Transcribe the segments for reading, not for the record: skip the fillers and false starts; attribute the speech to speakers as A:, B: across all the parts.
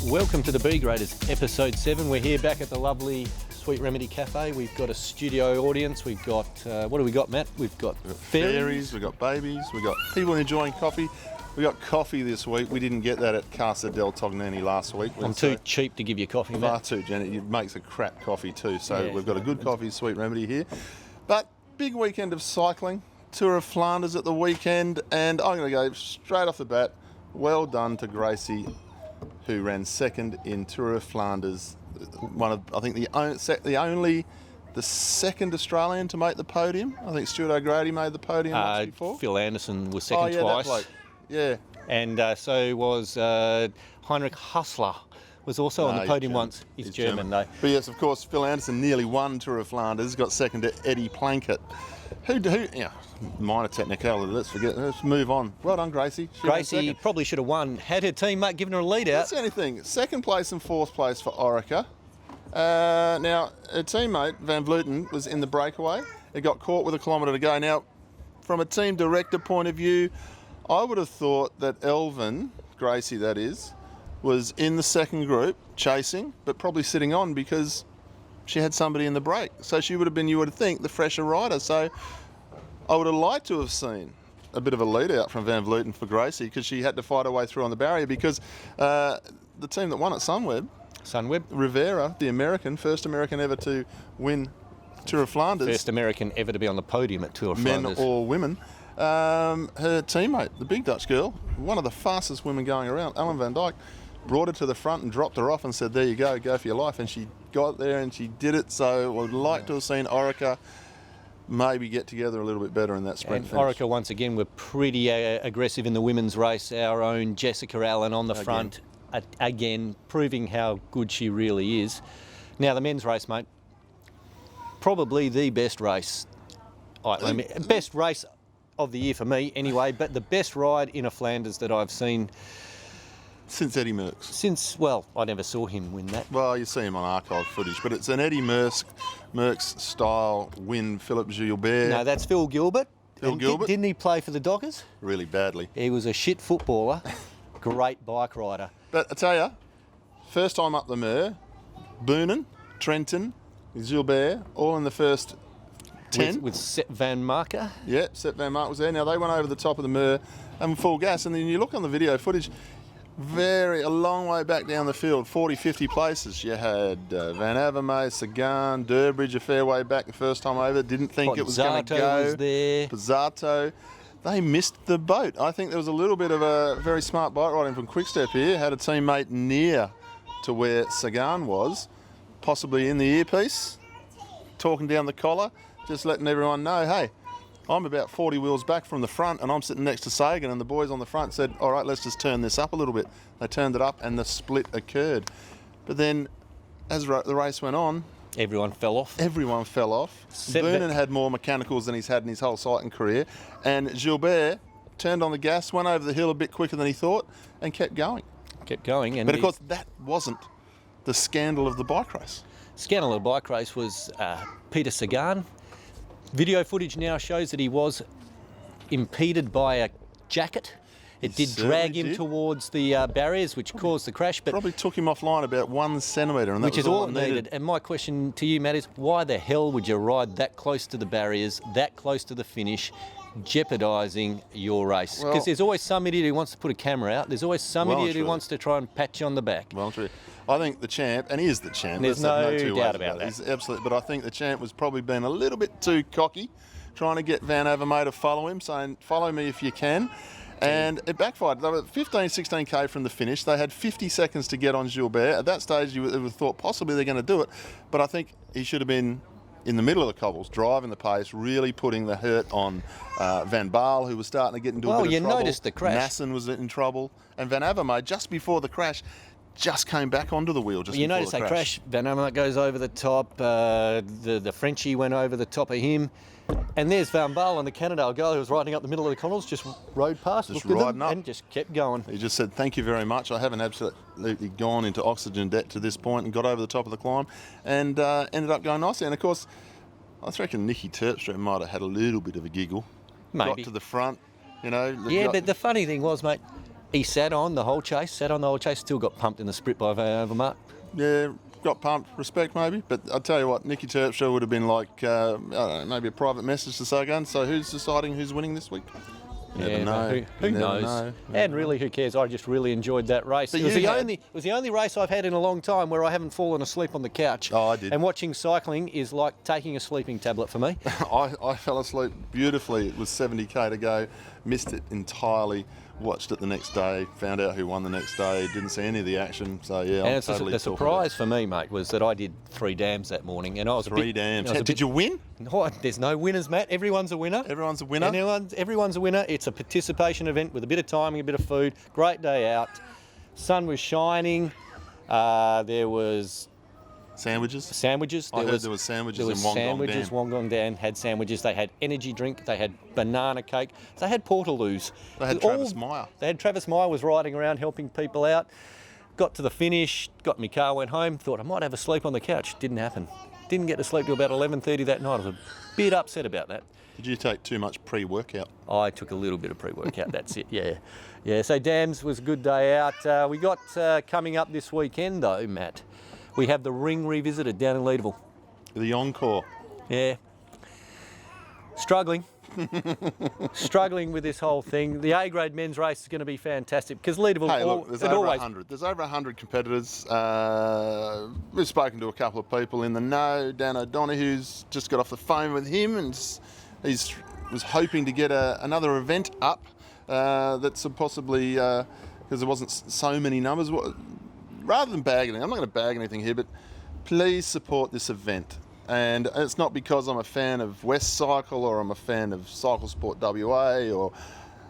A: Welcome to the B Graders, episode 7. We're here back at the lovely Sweet Remedy Cafe. We've got a studio audience. We've got, what do we got, Matt? We've got fairies,
B: we've got babies, we've got people enjoying coffee. We got coffee this week. We didn't get that at Casa del Tognini last week.
A: I'm too cheap to give you coffee,
B: Far
A: Matt.
B: too, Janet. It makes a crap coffee too. So
A: Yeah.
B: we've got a good coffee, Sweet Remedy here. But big weekend of cycling. Tour of Flanders at the weekend. And I'm going to go straight off the bat. Well done to Gracie, who ran second in Tour of Flanders. One of, I think, the second Australian to make the podium. I think Stuart O'Grady made the podium once before.
A: Phil Anderson was second twice.
B: That bloke. Yeah.
A: And so was Heinrich Hassler, was also on the podium once. He's German, though.
B: But yes, of course, Phil Anderson nearly won Tour of Flanders, got second to Eddie Plankett. Minor technicality, let's move on. Well done, Gracie.
A: Gracie probably should have won. Had her teammate given her a lead out.
B: That's the only thing. Second place and fourth place for Orica. Now, her teammate, Van Vleuten, was in the breakaway. It got caught with a kilometre to go. Now, from a team director point of view, I would have thought that Elvin, Gracie that is, was in the second group chasing, but probably sitting on because she had somebody in the break. So she would have been, you would think, the fresher rider. So I would have liked to have seen a bit of a lead out from Van Vleuten for Gracie because she had to fight her way through on the barrier because the team that won at Sunweb, Rivera, the American, first American ever to win Tour of Flanders.
A: First American ever to be on the podium at Tour of Flanders.
B: Men or women. Her teammate, the big Dutch girl, one of the fastest women going around, Ellen van Dijk, brought her to the front and dropped her off and said, there you go for your life. And she got there and she did it. So I would like to have seen Orica maybe get together a little bit better in that sprint finish.
A: Orica, once again, were pretty aggressive in the women's race. Our own Jessica Allen on the front, again, proving how good she really is. Now, the men's race, mate, probably the best race. Best race of the year for me, anyway, but the best ride in a Flanders that I've seen.
B: Since Eddie Merckx.
A: Well, I never saw him win that.
B: Well, you see him on archive footage, but it's an Eddie Merckx style win, Philippe Gilbert.
A: No, that's Phil Gilbert.
B: Gilbert?
A: Didn't he play for the Dockers?
B: Really badly.
A: He was a shit footballer, great bike rider.
B: But I tell you, first time up the Mer, Boonen, Trenton, Gilbert, all in the first 10.
A: With Sepp Van Marker.
B: Yeah, Sepp Van Mark was there. Now, they went over the top of the Mer and full gas, and then you look on the video footage, a long way back down the field, 40, 50 places. You had Van Avermaet, Sagan, Durbridge a fair way back the first time over. Didn't think it was going to go.
A: Was there.
B: Pizzato. They missed the boat. I think there was a little bit of a very smart bike riding from Quickstep here. Had a teammate near to where Sagan was, possibly in the earpiece, talking down the collar, just letting everyone know, hey, I'm about 40 wheels back from the front and I'm sitting next to Sagan, and the boys on the front said, all right, let's just turn this up a little bit. They turned it up and the split occurred. But then as the race went on,
A: everyone fell off.
B: Boonen had more mechanicals than he's had in his whole cycling career, and Gilbert turned on the gas, went over the hill a bit quicker than he thought and kept going.
A: And
B: but of course that wasn't the scandal of the bike race.
A: Scandal of the bike race was Peter Sagan. Video footage now shows that he was impeded by a jacket. It did drag him towards the barriers, which caused the crash. But
B: probably took him offline about 1 centimetre, and that
A: which
B: was
A: is all it needed. And my question to you, Matt, is why the hell would you ride that close to the barriers, that close to the finish, jeopardising your race? Because there's always some idiot who wants to put a camera out. There's always some idiot who wants to try and pat you on the back.
B: Well, true. I think the champ, and he is the champ.
A: There's no doubt about that.
B: He's absolutely, but I think the champ was probably being a little bit too cocky, trying to get Van Avermaet to follow him, saying, follow me if you can. And it backfired. They were 15, 16k from the finish. They had 50 seconds to get on Gilbert. At that stage, you would have thought possibly they're going to do it. But I think he should have been in the middle of the cobbles, driving the pace, really putting the hurt on Van Baal, who was starting to get into a bit of trouble.
A: Well, you noticed the crash.
B: Nasson was in trouble. And Van Avermaet, just before the crash, just came back onto the wheel just before the crash.
A: You notice they crash. Van Avermaet goes over the top. The Frenchie went over the top of him. And there's Van Baal and the Cannondale guy who was riding up the middle of the Connells, just rode past,
B: just
A: looked at
B: riding
A: them,
B: up,
A: and just kept going.
B: He just said, thank you very much. I haven't absolutely gone into oxygen debt to this point, and got over the top of the climb and ended up going nicely. And of course, I reckon Nicky Terpstra might have had a little bit of a giggle.
A: Maybe.
B: Got to the front, you know.
A: Yeah, but the funny thing was, mate, He sat on the whole chase, still got pumped in the sprint by Overmark.
B: Yeah, got pumped. Respect, maybe. But I'll tell you what, Nicky Terpstra would have been like, I don't know, maybe a private message to Sagan. So who's deciding who's winning this week?
A: Never know. Who knows? And really, who cares? I just really enjoyed that race. It was the only race I've had in a long time where I haven't fallen asleep on the couch.
B: Oh, I did.
A: And watching cycling is like taking a sleeping tablet for me.
B: I fell asleep beautifully. It was 70k to go. Missed it entirely. Watched it the next day. Found out who won the next day. Didn't see any of the action. So yeah,
A: and
B: I'm totally
A: the surprise for me, mate, was that I did 3 dams that morning, and I was
B: three dams. Did you win?
A: No, there's no winners, Matt. Everyone's a winner.
B: Everyone's a winner.
A: Everyone's a winner. It's a participation event with a bit of timing, a bit of food. Great day out. Sun was shining. There was
B: sandwiches.
A: I
B: heard there was sandwiches in Wollongong.
A: Wollongong Dan had sandwiches. They had energy drink. They had banana cake. They had portaloos.
B: They had Travis Meyer.
A: Travis Meyer was riding around helping people out. Got to the finish. Got in my car. Went home. Thought I might have a sleep on the couch. Didn't happen. Didn't get to sleep till about 11:30 that night. I was a bit upset about that.
B: Did you take too much pre-workout?
A: I took a little bit of pre-workout, that's it, yeah. So Dams was a good day out. We got coming up this weekend though, Matt, we have the Ring Revisited down in Leederville.
B: The Encore.
A: Yeah. Struggling with this whole thing. The A-grade men's race is going to be fantastic because Leederville...
B: Hey, look, there's over 100. There's over 100 competitors. We've spoken to a couple of people in the know. Dan O'Donoghue's just got off the phone with him and was hoping to get another event up that's possibly, because there wasn't so many numbers. Rather than bagging, I'm not going to bag anything here, but please support this event. And it's not because I'm a fan of West Cycle or I'm a fan of Cycle Sport WA or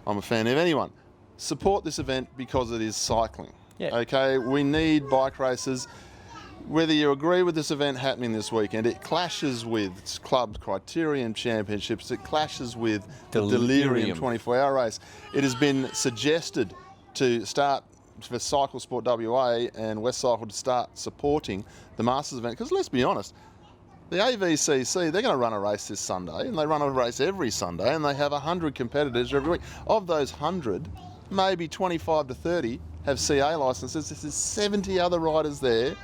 B: I'm a fan of anyone. Support this event because it is cycling.
A: Yeah.
B: Okay, we need bike races. Whether you agree with this event happening this weekend, it clashes with Club Criterium Championships, it clashes with the Delirium 24-hour race. It has been suggested to start for Cycle Sport WA and West Cycle to start supporting the Masters event, because let's be honest, the AVCC, they're going to run a race this Sunday, and they run a race every Sunday, and they have 100 competitors every week. Of those 100, maybe 25 to 30 have CA licenses. There's 70 other riders there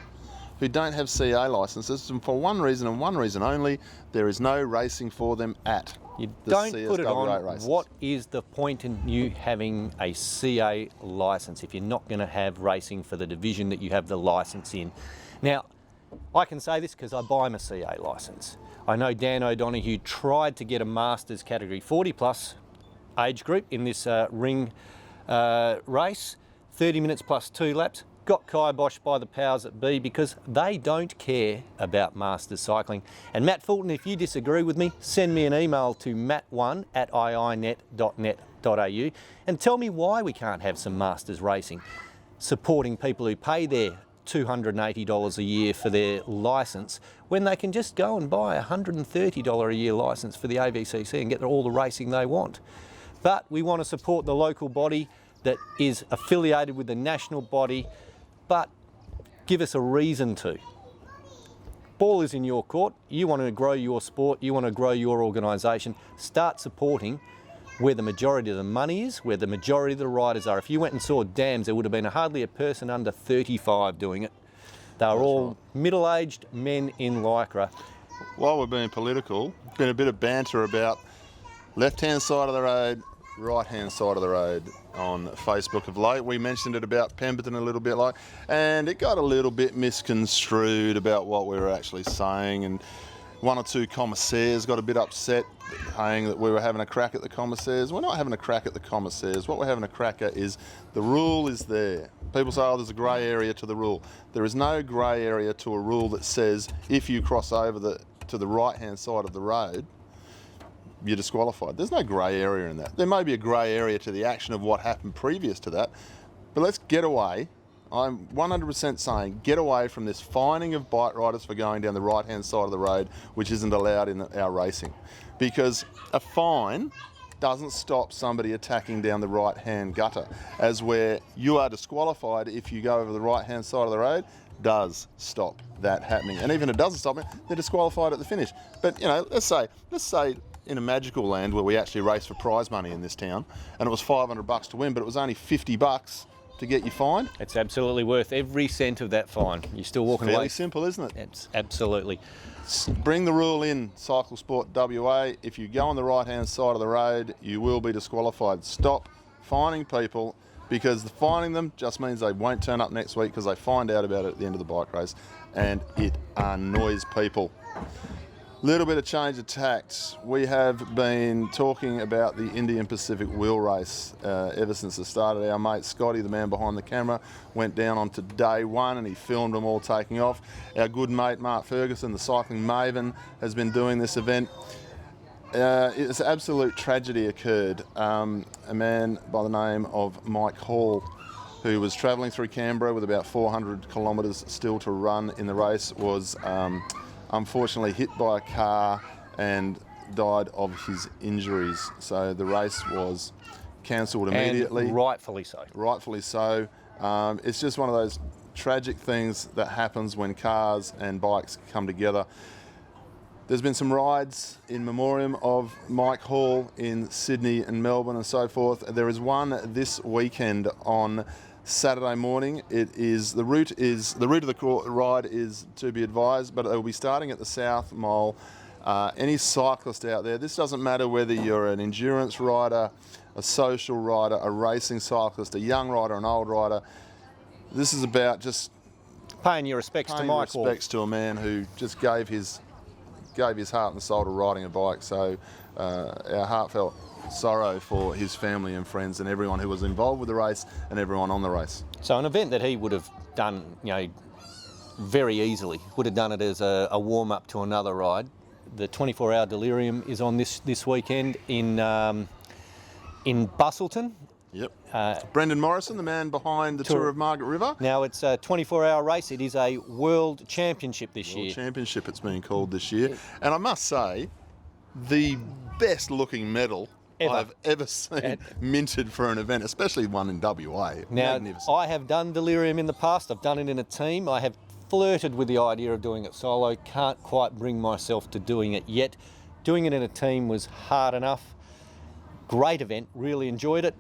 B: who don't have CA licenses, and for one reason and one reason only, there is no racing for them at
A: you
B: the
A: don't
B: CSWA
A: put it on.
B: races.
A: What is the point in you having a CA licence if you're not going to have racing for the division that you have the licence in? Now, I can say this because I buy my CA licence. I know Dan O'Donoghue tried to get a Masters category 40 plus age group in this ring race, 30 minutes plus 2 laps. Got kiboshed by the powers that be because they don't care about Masters cycling. And Matt Fulton, if you disagree with me, send me an email to matt1@iinet.net.au and tell me why we can't have some Masters racing, supporting people who pay their $280 a year for their licence when they can just go and buy a $130 a year licence for the AVCC and get all the racing they want. But we want to support the local body that is affiliated with the national body, but give us a reason to. Ball is in your court. You want to grow your sport, you want to grow your organisation, start supporting where the majority of the money is, where the majority of the riders are. If you went and saw Dams, there would have been hardly a person under 35 doing it. They were all middle-aged men in Lycra.
B: While we're being political, been a bit of banter about left-hand side of the road, right-hand side of the road on Facebook of late. We mentioned it about Pemberton a little bit and it got a little bit misconstrued about what we were actually saying, and one or two commissaires got a bit upset saying that we were having a crack at the commissaires. We're not having a crack at the commissaires. What we're having a crack at is the rule is there. People say, oh, there's a grey area to the rule. There is no grey area to a rule that says if you cross over to the right-hand side of the road, you're disqualified. There's no grey area in that. There may be a grey area to the action of what happened previous to that, but let's get away. I'm 100% saying get away from this fining of bike riders for going down the right-hand side of the road, which isn't allowed in our racing. Because a fine doesn't stop somebody attacking down the right-hand gutter, as where you are disqualified if you go over the right-hand side of the road does stop that happening. And even if it doesn't stop it, they're disqualified at the finish. But, you know, let's say in a magical land where we actually race for prize money in this town, and it was $500 to win, but it was only $50 to get you fined.
A: It's absolutely worth every cent of that fine. You're still walking away.
B: Fairly simple, isn't it?
A: It's absolutely.
B: Bring the rule in, Cycle Sport WA. If you go on the right-hand side of the road, you will be disqualified. Stop fining people, because fining them just means they won't turn up next week because they find out about it at the end of the bike race, and it annoys people. Little bit of change of tact. We have been talking about the Indian Pacific wheel race ever since it started. Our mate Scotty, the man behind the camera, went down onto day one and he filmed them all taking off. Our good mate Mark Ferguson, the cycling maven, has been doing this event. It's an absolute tragedy occurred. A man by the name of Mike Hall, who was travelling through Canberra with about 400 kilometres still to run in the race, was unfortunately hit by a car and died of his injuries. So the race was cancelled immediately.
A: And rightfully so.
B: Rightfully so. It's just one of those tragic things that happens when cars and bikes come together. There's been some rides in memoriam of Mike Hall in Sydney and Melbourne and so forth. There is one this weekend on Saturday morning. The route of the ride is to be advised, but it will be starting at the South Mole. Any cyclist out there, this doesn't matter whether you're an endurance rider, a social rider, a racing cyclist, a young rider, an old rider. This is about just
A: paying your respects to Mike Hall.
B: Respects to a man who just gave his heart and soul to riding a bike. So our heartfelt sorrow for his family and friends and everyone who was involved with the race and everyone on the race.
A: So an event that he would have done, very easily, would have done it as a warm-up to another ride. The 24-hour delirium is on this weekend in Busselton.
B: Yep. Brendan Morrison, the man behind the Tour of Margaret River.
A: Now it's a 24-hour race. It is a World Championship this year.
B: World Championship it's been called this year. And I must say, the best looking medal I've ever seen minted for an event, especially one in WA.
A: Now, I have done delirium in the past. I've done it in a team. I have flirted with the idea of doing it solo. Can't quite bring myself to doing it yet. Doing it in a team was hard enough. Great event. Really enjoyed it.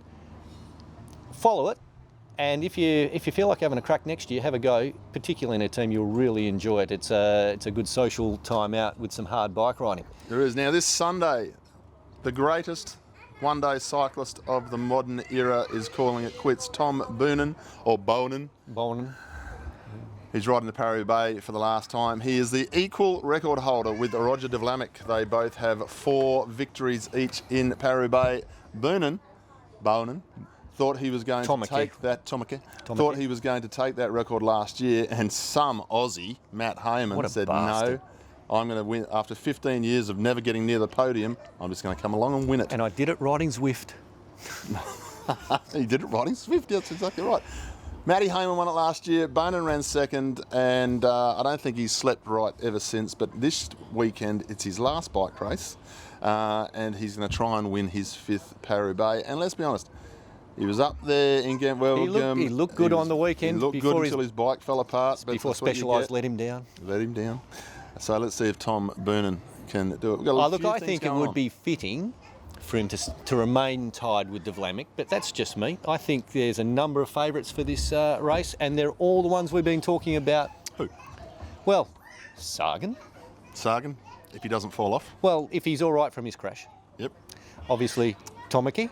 A: Follow it, and if you feel like having a crack next year, have a go. Particularly in a team, you'll really enjoy it. It's a good social time out with some hard bike riding.
B: There is. Now this Sunday, the greatest one-day cyclist of the modern era is calling it quits. Tom Boonen, or Bonen. He's riding the Paris-Roubaix for the last time. He is the equal record holder with Roger de Vlaeminck. They both have 4 victories each in Paris-Roubaix. Bonen thought he was going to take that thought he was going to take that record last year, and some Aussie, Matt Hayman, said no. I'm going to win. After 15 years of never getting near the podium, I'm just going to come along and win it.
A: And I did it riding Zwift.
B: He did it riding Zwift, that's exactly right. Matty Hayman won it last year, Bonen ran second, and I don't think he's slept right ever since, but this weekend it's his last bike race, and he's going to try and win his 5th Paris-Roubaix. And let's be honest, he was up there in Ghent-Wevelgem.
A: He looked good on the weekend.
B: He looked good until his bike fell apart.
A: Before Specialised let him down.
B: So let's see if Tom Boonen can do it.
A: Look, I think it would be fitting for him to remain tied with de Vlaeminck, but that's just me. I think there's a number of favourites for this race, and they're all the ones we've been talking about.
B: Who?
A: Well, Sagan,
B: if he doesn't fall off.
A: Well, if he's all right from his crash.
B: Yep.
A: Obviously, Tomica.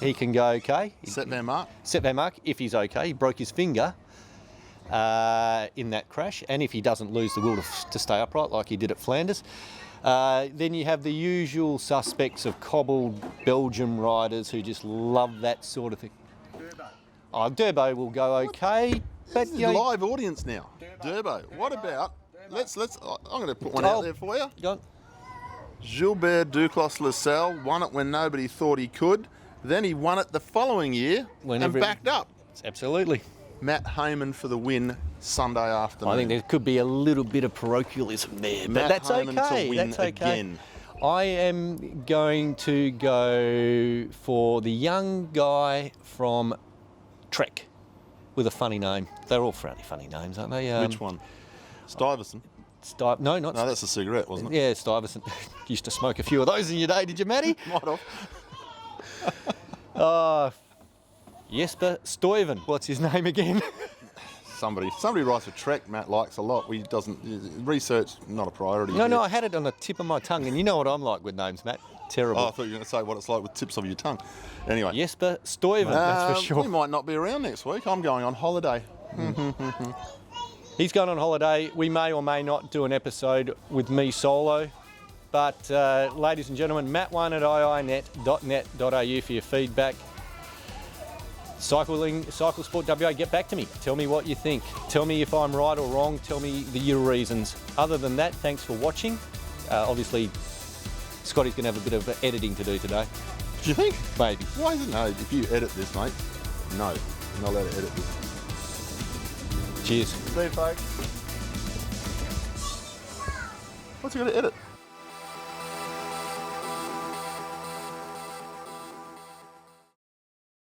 A: He can go okay.
B: Sepp van Mark,
A: if he's okay. He broke his finger in that crash, and if he doesn't lose the will to stay upright like he did at Flanders. Then you have the usual suspects of cobbled Belgium riders who just love that sort of thing. Durbo will go okay. But
B: live audience now. Durbo. What about? Let's. I'm going to put one out there for you.
A: Go on.
B: Gilbert Duclos-Lassalle won it when nobody thought he could. Then he won it the following year and backed up.
A: Absolutely.
B: Matt Hayman for the win Sunday afternoon.
A: I think there could be a little bit of parochialism there, but that's okay. That's okay. Again. I am going to go for the young guy from Trek with a funny name. They're all funny names, aren't they?
B: Which one? Stuyvesant.
A: No, not.
B: No, that's a cigarette, wasn't it?
A: Yeah, Stuyvesant. Used to smoke a few of those in your day, did you, Matty?
B: Might have.
A: Jesper Stuyven. What's his name again?
B: Somebody writes a Trek Matt likes a lot. We doesn't research, not a priority.
A: No, I had it on the tip of my tongue, and you know what I'm like with names, Matt. Terrible.
B: Oh, I thought you were going to say what it's like with tips of your tongue. Anyway.
A: Jesper Stuyven, that's for sure.
B: We might not be around next week. I'm going on holiday.
A: He's going on holiday. We may or may not do an episode with me solo. But, ladies and gentlemen, matt1@iinet.net.au for your feedback. Cycle Sport WA, get back to me. Tell me what you think. Tell me if I'm right or wrong. Tell me your reasons. Other than that, thanks for watching. Obviously, Scotty's going to have a bit of editing to do today.
B: Do you think?
A: Maybe.
B: Why isn't no? If you edit this, mate, no, you're not allowed to edit this.
A: Cheers.
B: See you, folks. What's he got to edit?